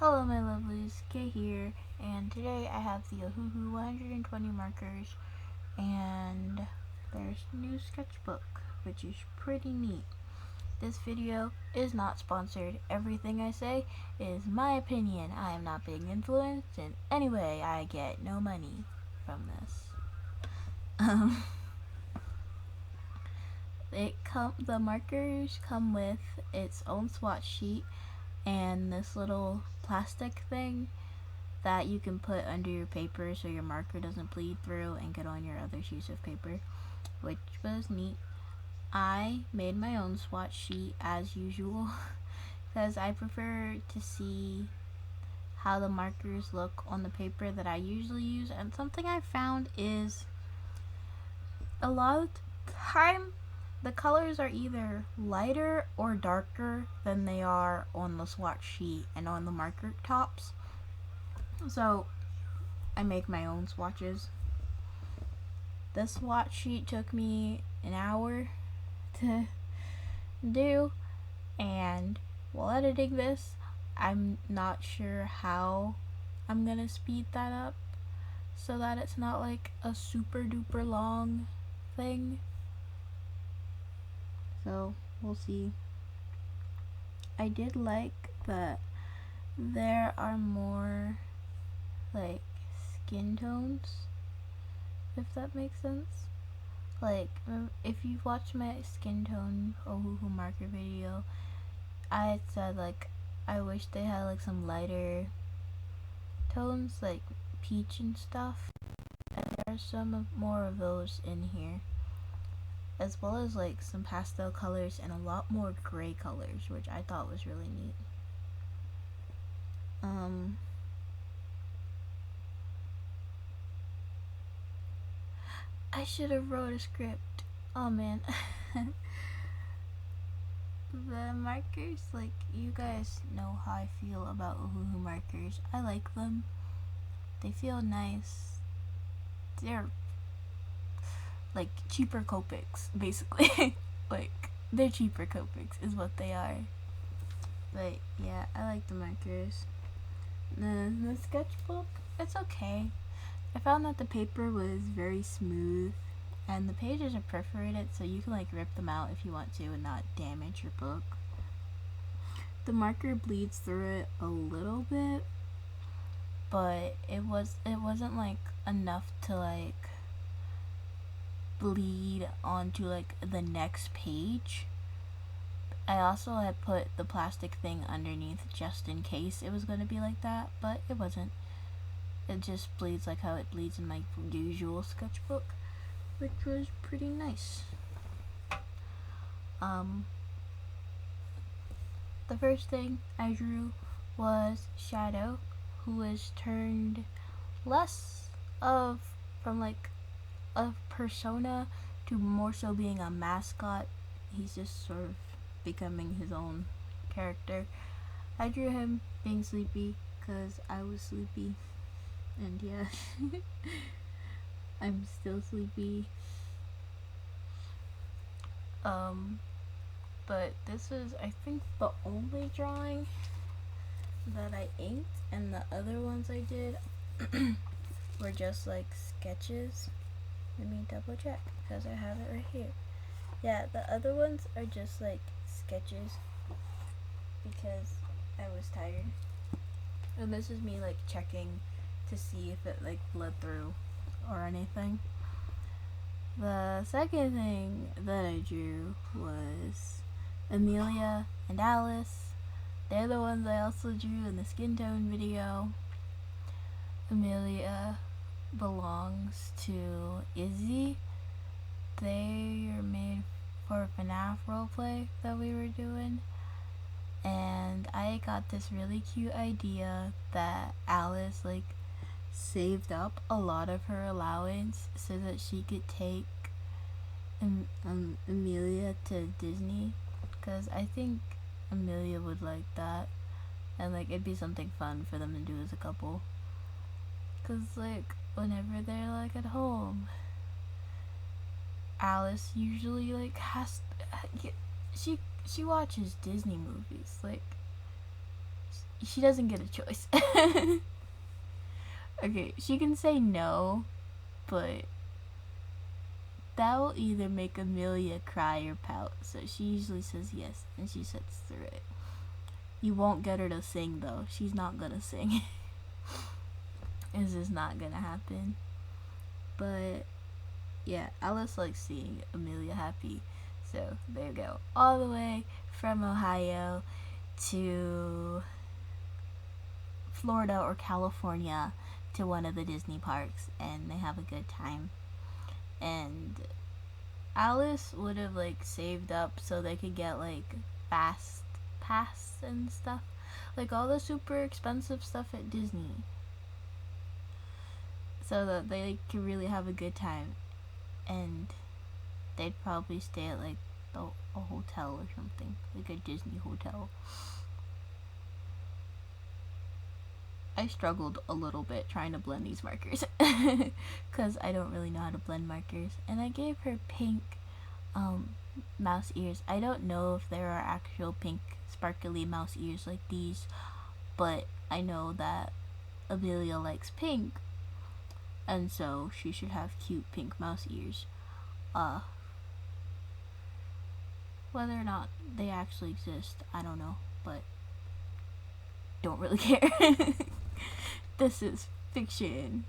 Hello my lovelies, Kay here, and today I have the Ohuhu 120 markers, and there's a new sketchbook, which is pretty neat. This video is not sponsored. Everything I say is my opinion. I am not being influenced in any way. I get no money from this. The markers come with its own swatch sheet and this little plastic thing that you can put under your paper so your marker doesn't bleed through and get on your other sheets of paper, which was neat. I made my own swatch sheet as usual because I prefer to see how the markers look on the paper that I usually use, and something I found is a lot of time the colors are either lighter or darker than they are on the swatch sheet and on the marker tops. So I make my own swatches. This swatch sheet took me an hour to do, and while editing this, I'm not sure how I'm gonna speed that up so that it's not like a super duper long thing. So we'll see. I did like that there are more like skin tones, if that makes sense. Like, if you've watched my skin tone Ohuhu marker video, I had said like I wish they had like some lighter tones like peach and stuff, and there are some more of those in here, as well as like some pastel colors and a lot more gray colors, which I thought was really neat. I should have wrote a script. Oh man. The markers, like, you guys know how I feel about Ohuhu markers. I like them. They feel nice. They're like cheaper Copics, basically. Like, they're cheaper Copics is what they are. But yeah, I like the markers. The sketchbook, it's okay. I found that the paper was very smooth and the pages are perforated, so you can like rip them out if you want to and not damage your book. The marker bleeds through it a little bit, but it wasn't like enough to like bleed onto like the next page. I also had put the plastic thing underneath just in case it was going to be like that, but it wasn't. It just bleeds like how it bleeds in my usual sketchbook, which was pretty nice. The first thing I drew was Shadow, who was turned less of from like a persona to more so being a mascot. He's just sort of becoming his own character. I drew him being sleepy because I was sleepy. And yeah, I'm still sleepy. But this is, I think, the only drawing that I inked, and the other ones I did were just like sketches. Let me double check because I have it right here. Yeah, the other ones are just like sketches because I was tired. And this is me like checking to see if it like bled through or anything. The second thing that I drew was Amelia and Alice. They're the ones I also drew in the skin tone video. Amelia belongs to Izzy. They are made for a FNAF roleplay that we were doing, and I got this really cute idea that Alice like saved up a lot of her allowance so that she could take Amelia to Disney, because I think Amelia would like that, and like it'd be something fun for them to do as a couple, because like whenever they're like at home, Alice usually like she watches Disney movies. Like she doesn't get a choice. Okay, she can say no, but that will either make Amelia cry or pout. So she usually says yes, and she sits through it. You won't get her to sing though. She's not gonna sing. It's just not gonna happen. But yeah, Alice likes seeing Amelia happy. So there you go. All the way from Ohio to Florida or California to one of the Disney parks, and they have a good time. And Alice would have like saved up so they could get like fast pass and stuff, like all the super expensive stuff at Disney, so that they like, could really have a good time. And they'd probably stay at like a hotel or something, like a Disney hotel. I struggled a little bit trying to blend these markers because I don't really know how to blend markers. And I gave her pink mouse ears. I don't know if there are actual pink sparkly mouse ears like these, but I know that Amelia likes pink, and so she should have cute pink mouse ears. Whether or not they actually exist, I don't know, but don't really care. This is fiction.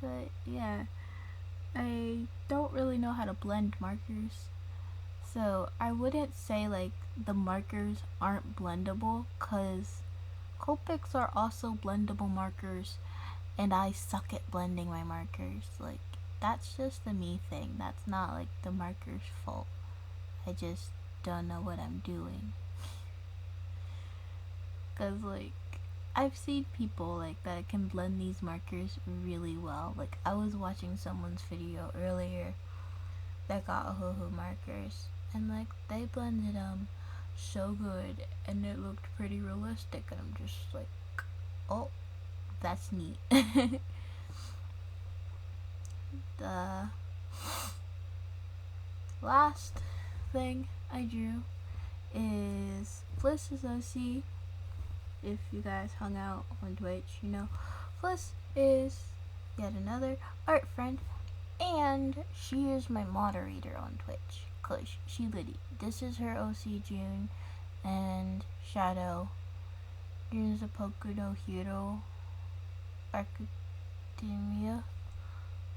But yeah, I don't really know how to blend markers, so I wouldn't say like the markers aren't blendable, cause Copics are also blendable markers, and I suck at blending my markers. Like, that's just the me thing. That's not like the marker's fault. I just don't know what I'm doing. Cause like, I've seen people like that can blend these markers really well. Like, I was watching someone's video earlier that got Ohuhu markers, and like they blended them so good, and it looked pretty realistic, and I'm just like, oh, that's neat. The last thing I drew is Fliss's OC. If you guys hung out on Twitch, you know Fliss is yet another art friend, and she is my moderator on Twitch, cause she literally, this is her OC June and Shadow. Here's a Boku no Hero Academia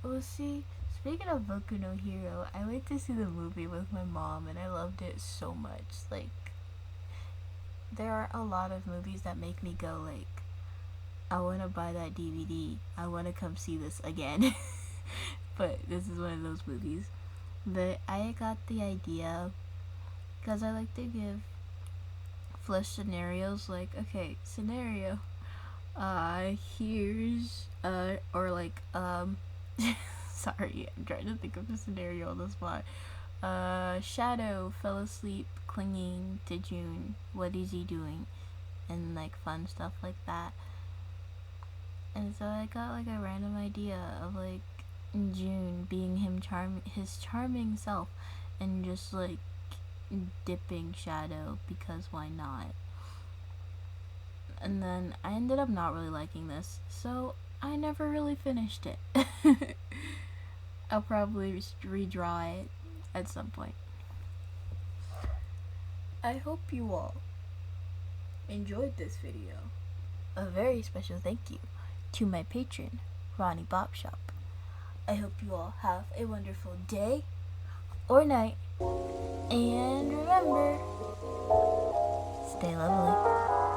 OC. Speaking of Boku no Hero, I went to see the movie with my mom, and I loved it so much. Like, there are a lot of movies that make me go like, I want to buy that DVD. I want to come see this again. But this is one of those movies. But I got the idea because I like to give Fliss scenarios. Like, okay, scenario. Here's or like sorry, I'm trying to think of the scenario on the spot. Shadow fell asleep clinging to June. What is he doing? And like fun stuff like that. And so I got like a random idea of like June being his charming self, and just like dipping Shadow, because why not? And then I ended up not really liking this, so I never really finished it. I'll probably just redraw it at some point. I hope you all enjoyed this video. A very special thank you to my patron, Ronnie Bop Shop. I hope you all have a wonderful day or night, and remember, stay lovely.